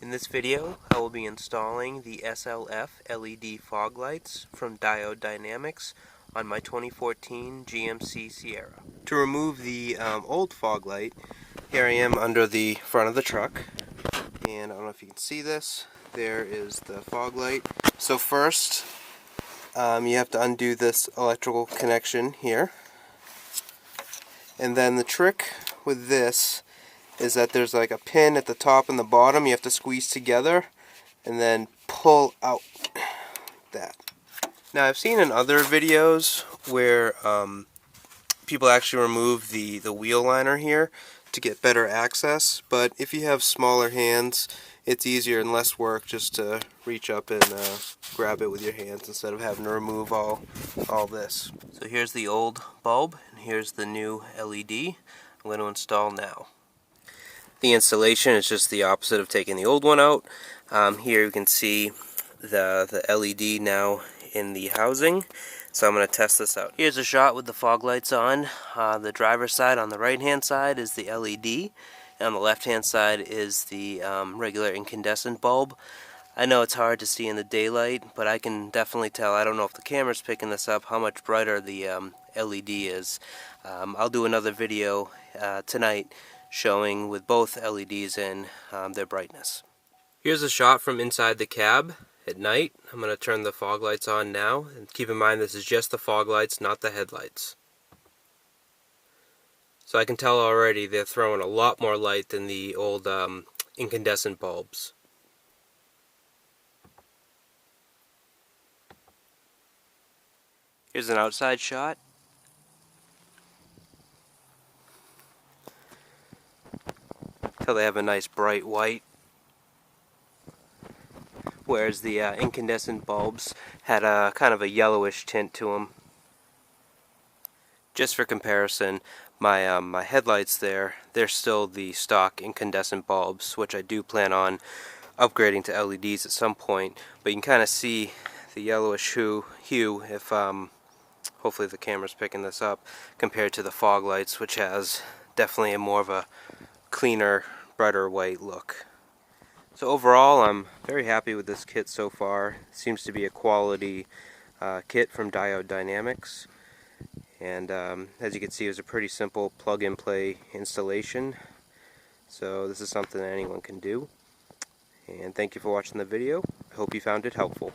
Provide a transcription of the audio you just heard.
In this video, I will be installing the SLF LED fog lights from Diode Dynamics on my 2014 GMC Sierra. To remove the old fog light, here I am under the front of the truck, and I don't know if you can see this. There is the fog light. So first, you have to undo this electrical connection here, and then the trick with this is that there's like a pin at the top and the bottom you have to squeeze together and then pull out that. Now I've seen in other videos where people actually remove the wheel liner here to get better access, but if you have smaller hands it's easier and less work just to reach up and grab it with your hands instead of having to remove all this. So here's the old bulb and here's the new LED I'm going to install now. The installation is just the opposite of taking the old one out. Here you can see the LED now in the housing. So I'm going to test this out. Here's a shot with the fog lights on. The driver's side on the right hand side is the LED. And on the left hand side is the regular incandescent bulb. I know it's hard to see in the daylight, but I can definitely tell, I don't know if the camera's picking this up, how much brighter the LED is. I'll do another video tonight showing with both LEDs in their brightness. Here's a shot from inside the cab at night. I'm going to turn the fog lights on now, and keep in mind this is just the fog lights, not the headlights. So I can tell already they're throwing a lot more light than the old incandescent bulbs. Here's an outside shot. They have a nice bright white, whereas the incandescent bulbs had a kind of a yellowish tint to them. Just for comparison, my headlights they're still the stock incandescent bulbs, which I do plan on upgrading to LEDs at some point, but you can kind of see the yellowish hue if hopefully the camera's picking this up, compared to the fog lights, which has definitely more of a cleaner, brighter white look. So overall, I'm very happy with this kit so far. It seems to be a quality kit from Diode Dynamics, and as you can see, it was a pretty simple plug-and-play installation. So this is something that anyone can do. And thank you for watching the video. I hope you found it helpful.